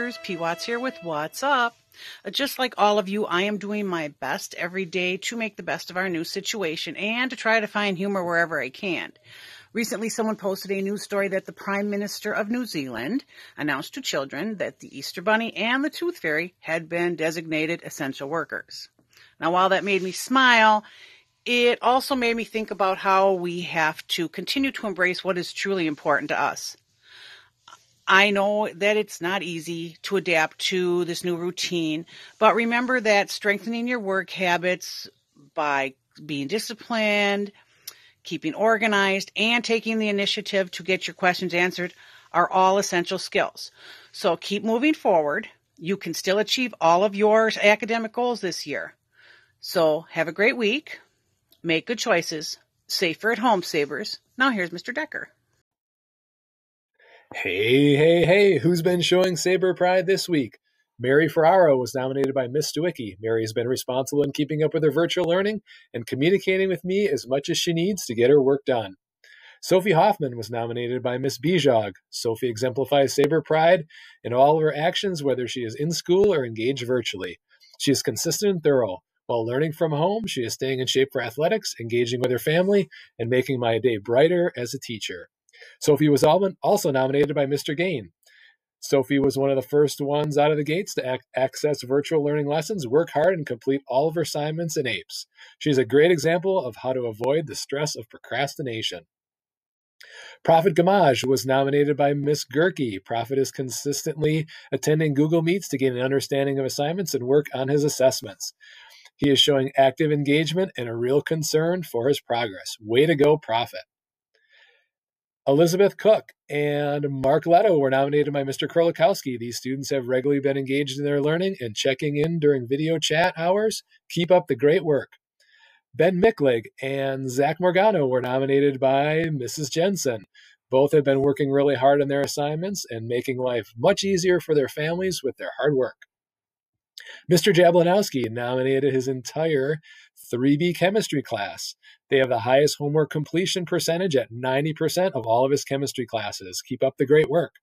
Savers, P. Watts here with What's Up. Just like all of you, I am doing my best every day to make the best of our new situation and to try to find humor wherever I can. Recently, someone posted a news story that the Prime Minister of New Zealand announced to children that the Easter Bunny and the Tooth Fairy had been designated essential workers. Now, while that made me smile, it also made me think about how we have to continue to embrace what is truly important to us. I know that it's not easy to adapt to this new routine, but remember that strengthening your work habits by being disciplined, keeping organized, and taking the initiative to get your questions answered are all essential skills. So keep moving forward. You can still achieve all of your academic goals this year. So have a great week. Make good choices. Safer at home, Sabers. Now here's Mr. Decker. Hey, who's been showing Saber pride this week? Mary Ferraro was nominated by Miss Stewicki. Mary has been responsible in keeping up with her virtual learning and communicating with me as much as she needs to get her work done. Sophie Hoffman was nominated by Miss Bijog. Sophie exemplifies Saber pride in all of her actions, whether she is in school or engaged virtually. She is consistent and thorough. While learning from home, she is staying in shape for athletics, engaging with her family, and making my day brighter as a teacher. Sophie was also nominated by Mr. Gain. Sophie was one of the first ones out of the gates to access virtual learning lessons, work hard, and complete all of her assignments in APES. She's a great example of how to avoid the stress of procrastination. Prophet Gamage was nominated by Miss Gerke. Prophet is consistently attending Google Meets to gain an understanding of assignments and work on his assessments. He is showing active engagement and a real concern for his progress. Way to go, Prophet. Elizabeth Cook and Mark Leto were nominated by Mr. Krolikowski. These students have regularly been engaged in their learning and checking in during video chat hours. Keep up the great work. Ben Micklig and Zach Morgano were nominated by Mrs. Jensen. Both have been working really hard on their assignments and making life much easier for their families with their hard work. Mr. Jablanowski nominated his entire 3B chemistry class. They have the highest homework completion percentage at 90% of all of his chemistry classes. Keep up the great work.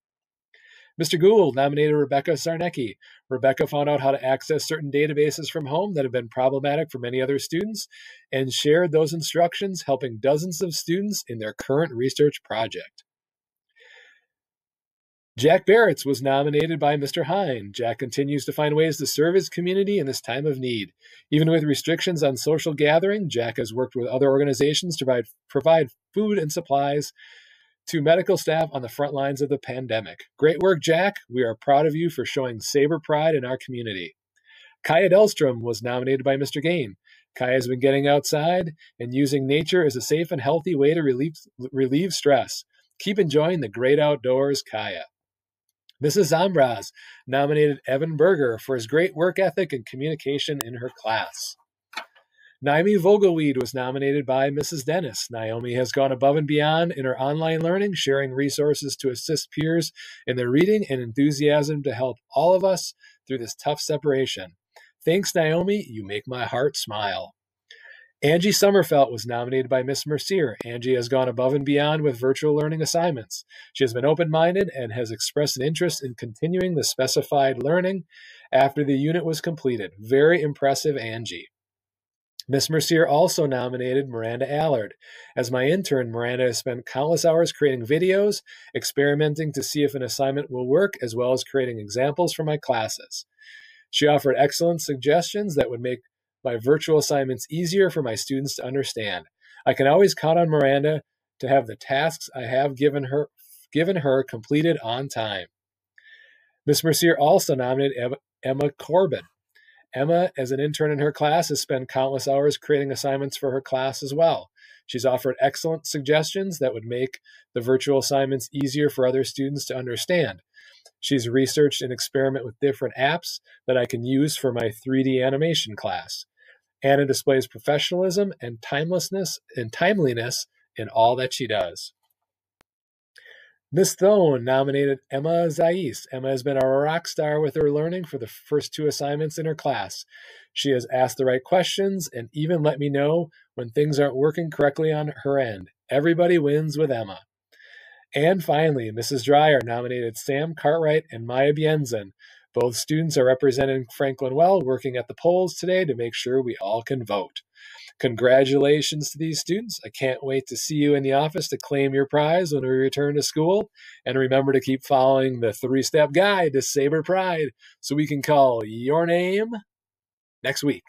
Mr. Gould nominated Rebecca Sarnecki. Rebecca found out how to access certain databases from home that have been problematic for many other students and shared those instructions, helping dozens of students in their current research project. Jack Barretts was nominated by Mr. Hine. Jack continues to find ways to serve his community in this time of need. Even with restrictions on social gathering, Jack has worked with other organizations to provide food and supplies to medical staff on the front lines of the pandemic. Great work, Jack. We are proud of you for showing Saber pride in our community. Kaya Delstrom was nominated by Mr. Gain. Kaya has been getting outside and using nature as a safe and healthy way to relieve stress. Keep enjoying the great outdoors, Kaya. Mrs. Zambraz nominated Evan Berger for his great work ethic and communication in her class. Naomi Vogelweed was nominated by Mrs. Dennis. Naomi has gone above and beyond in her online learning, sharing resources to assist peers in their reading and enthusiasm to help all of us through this tough separation. Thanks, Naomi. You make my heart smile. Angie Sommerfelt was nominated by Miss Mercier. Angie has gone above and beyond with virtual learning assignments. She has been open-minded and has expressed an interest in continuing the specified learning after the unit was completed. Very impressive, Angie. Miss Mercier also nominated Miranda Allard. As my intern, Miranda has spent countless hours creating videos, experimenting to see if an assignment will work, as well as creating examples for my classes. She offered excellent suggestions that would make my virtual assignments easier for my students to understand. I can always count on Miranda to have the tasks I have given her completed on time. Miss Mercier also nominated Emma Corbin. Emma, as an intern in her class, has spent countless hours creating assignments for her class as well. She's offered excellent suggestions that would make the virtual assignments easier for other students to understand. She's researched and experimented with different apps that I can use for my 3D animation class. Anna displays professionalism and timeliness in all that she does. Miss Thone nominated Emma Zais. Emma has been a rock star with her learning for the first 2 assignments in her class. She has asked the right questions and even let me know when things aren't working correctly on her end. Everybody wins with Emma. And finally, Mrs. Dreyer nominated Sam Cartwright and Maya Bienzen Both students are representing Franklin well, working at the polls today to make sure we all can vote. Congratulations to these students. I can't wait to see you in the office to claim your prize when we return to school. And remember to keep following the 3-step guide to Saber Pride so we can call your name next week.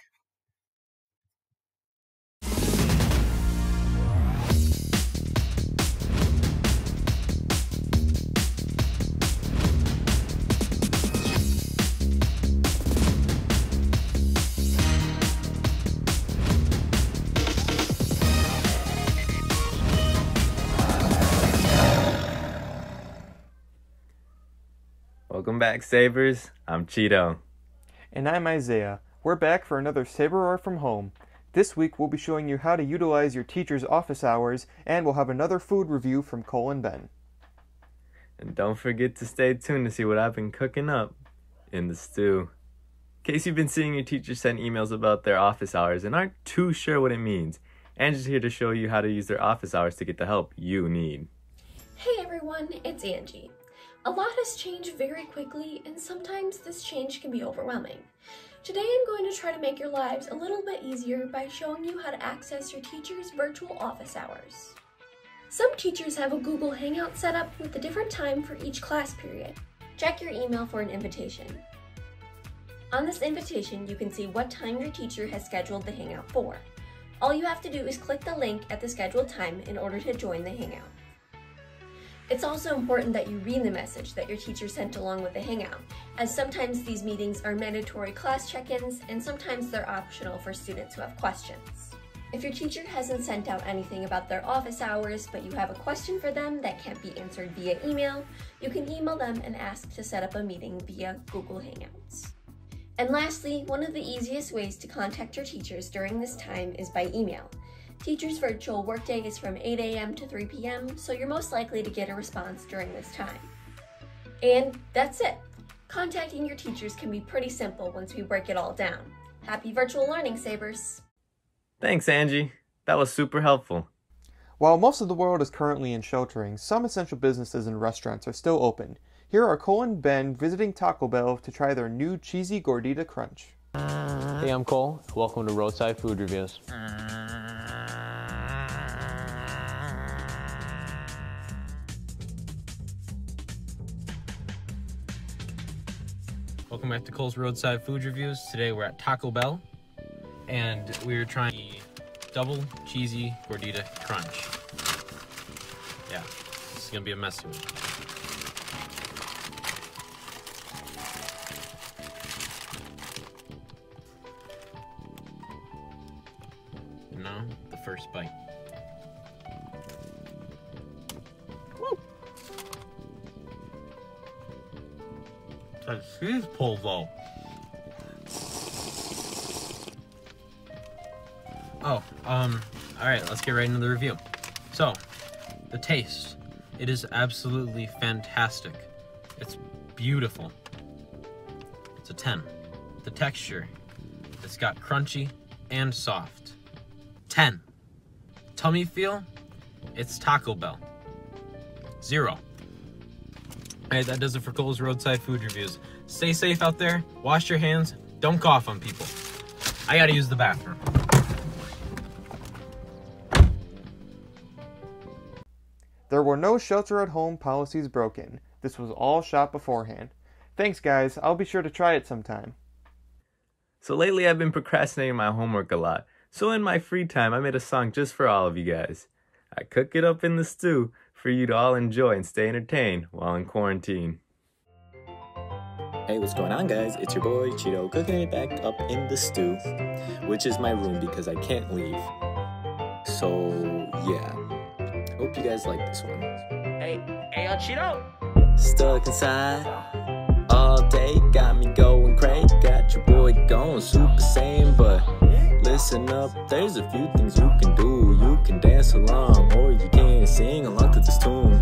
Welcome back, Sabers. I'm Cheeto. And I'm Isaiah. We're back for another Saber Roar from home. This week we'll be showing you how to utilize your teacher's office hours, and we'll have another food review from Cole and Ben. And don't forget to stay tuned to see what I've been cooking up in the stew. In case you've been seeing your teachers send emails about their office hours and aren't too sure what it means, Angie's here to show you how to use their office hours to get the help you need. Hey everyone, it's Angie. A lot has changed very quickly, and sometimes this change can be overwhelming. Today I'm going to try to make your lives a little bit easier by showing you how to access your teacher's virtual office hours. Some teachers have a Google Hangout set up with a different time for each class period. Check your email for an invitation. On this invitation, you can see what time your teacher has scheduled the Hangout for. All you have to do is click the link at the scheduled time in order to join the Hangout. It's also important that you read the message that your teacher sent along with the Hangout, as sometimes these meetings are mandatory class check-ins and sometimes they're optional for students who have questions. If your teacher hasn't sent out anything about their office hours, but you have a question for them that can't be answered via email, you can email them and ask to set up a meeting via Google Hangouts. And lastly, one of the easiest ways to contact your teachers during this time is by email. Teachers' virtual workday is from 8 a.m. to 3 p.m., so you're most likely to get a response during this time. And that's it. Contacting your teachers can be pretty simple once we break it all down. Happy virtual learning, Sabers! Thanks, Angie. That was super helpful. While most of the world is currently in sheltering, some essential businesses and restaurants are still open. Here are Cole and Ben visiting Taco Bell to try their new cheesy gordita crunch. Hey, I'm Cole. Welcome to Roadside Food Reviews. Welcome back to Cole's Roadside Food Reviews. Today we're at Taco Bell, and we're trying the double cheesy gordita crunch. Yeah, this is gonna be a messy one. And now, the first bite. That cheese pull though. Alright, let's get right into the review. So, the taste. It is absolutely fantastic. It's beautiful. It's a 10. The texture. It's got crunchy and soft. 10. Tummy feel. It's Taco Bell. 0. Alright, that does it for Cole's Roadside Food Reviews. Stay safe out there, wash your hands, don't cough on people. I gotta use the bathroom. There were no shelter-at-home policies broken. This was all shot beforehand. Thanks, guys. I'll be sure to try it sometime. So lately I've been procrastinating my homework a lot. So in my free time, I made a song just for all of you guys. I cook it up in the stew for you to all enjoy and stay entertained while in quarantine. Hey, what's going on, guys? It's your boy Cheeto cooking it back up in the stew, which is my room because I can't leave. So yeah, hope you guys like this one. Hey, Cheeto! Stuck inside all day, got me going crazy. Got your boy going Super Saiyan, but listen up, there's a few things you can do. You can dance along, or you can sing along to this tune.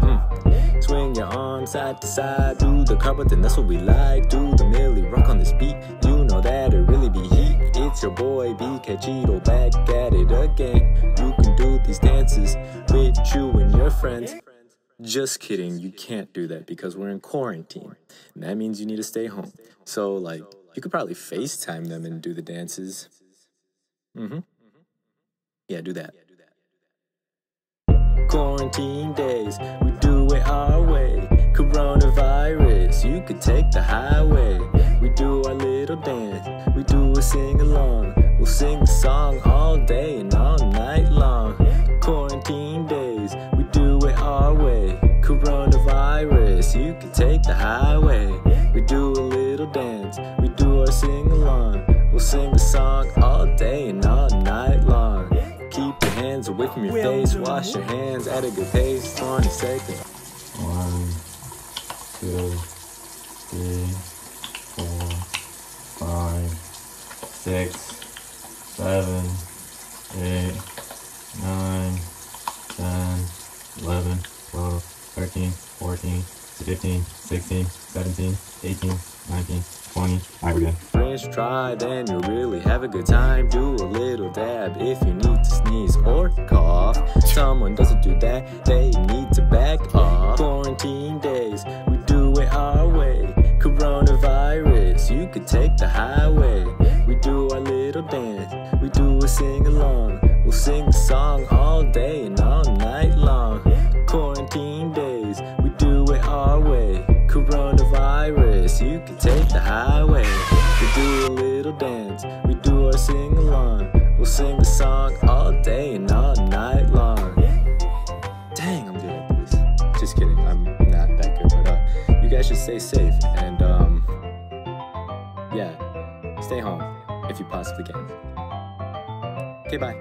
Swing your arms side to side, do the carpet, then that's what we like. Do the Millie rock on this beat, you know that it really be heat. It's your boy BK Cheeto back at it again. You can do these dances with you and your friends. Just kidding, you can't do that because we're in quarantine. And that means you need to stay home. So, like, you could probably FaceTime them and do the dances. Yeah, do that. Quarantine days, we do it our way. Coronavirus, you could take the highway. We do our little dance, we do a sing-along. We'll sing the song all day and all night long. Quarantine days, we do it our way. Coronavirus, you could take the highway. We do a little dance, we do our sing-along. We'll sing the song all day and all night long. Keep your hands away from your face, wash your hands at a good pace. 20 seconds. 1, 2, 3, 4, 5, 6, 7, 8, 9, 10, 11, 12, 13, 14, 15, 16, 17, 18, 19, 20. Alright, we're good. French try, then you'll really have a good time. Do a little dab if you need to sneeze or cough. Someone doesn't do that, they need to back off. Quarantine days, we do it our way. Coronavirus, you could take the highway. We do our little dance, we do a sing-along. We'll sing the song all day and all night long. Quarantine days, we do it our way. Coronavirus, you can take the highway. We do a little dance, we do our sing-along. We'll sing the song all day and all night long. Dang, I'm good at this. Just kidding, I'm not that good, but you guys should stay safe and yeah, stay home if you possibly can. Okay, bye.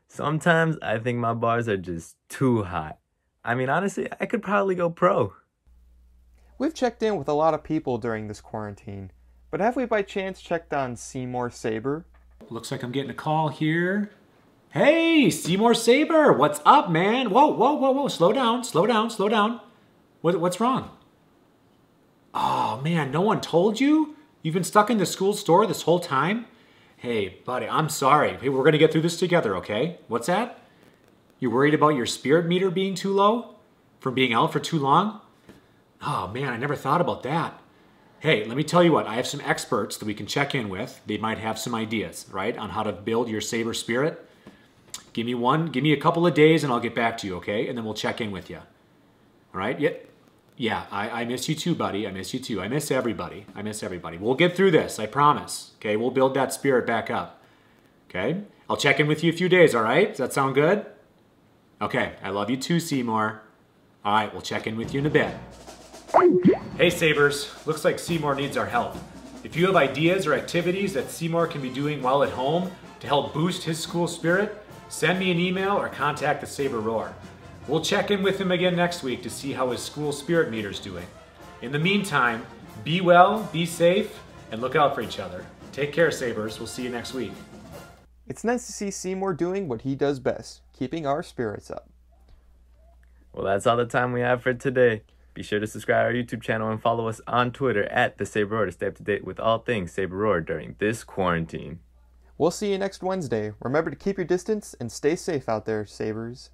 Sometimes I think my bars are just too hot. I mean, honestly, I could probably go pro. We've checked in with a lot of people during this quarantine, but have we by chance checked on Seymour Saber? Looks like I'm getting a call here. Hey, Seymour Saber, what's up, man? Whoa, slow down. What's wrong? Oh, man, no one told you? You've been stuck in the school store this whole time? Hey, buddy, I'm sorry. Hey, we're going to get through this together, okay? What's that? You're worried about your spirit meter being too low? From being out for too long? Oh, man, I never thought about that. Hey, let me tell you what. I have some experts that we can check in with. They might have some ideas, right, on how to build your Saber spirit. Give me a couple of days and I'll get back to you, okay? And then we'll check in with you. All right? Yeah, I miss you too, buddy. I miss you too. I miss everybody. We'll get through this, I promise. Okay, we'll build that spirit back up. Okay? I'll check in with you a few days, all right? Does that sound good? Okay, I love you too, Seymour. All right, we'll check in with you in a bit. Hey, Sabers. Looks like Seymour needs our help. If you have ideas or activities that Seymour can be doing while at home to help boost his school spirit, send me an email or contact the Saber Roar. We'll check in with him again next week to see how his school spirit meter's doing. In the meantime, be well, be safe, and look out for each other. Take care, Sabers. We'll see you next week. It's nice to see Seymour doing what he does best, keeping our spirits up. Well, that's all the time we have for today. Be sure to subscribe to our YouTube channel and follow us on Twitter at The Saber Roar to stay up to date with all things Saber Roar during this quarantine. We'll see you next Wednesday. Remember to keep your distance and stay safe out there, Sabers.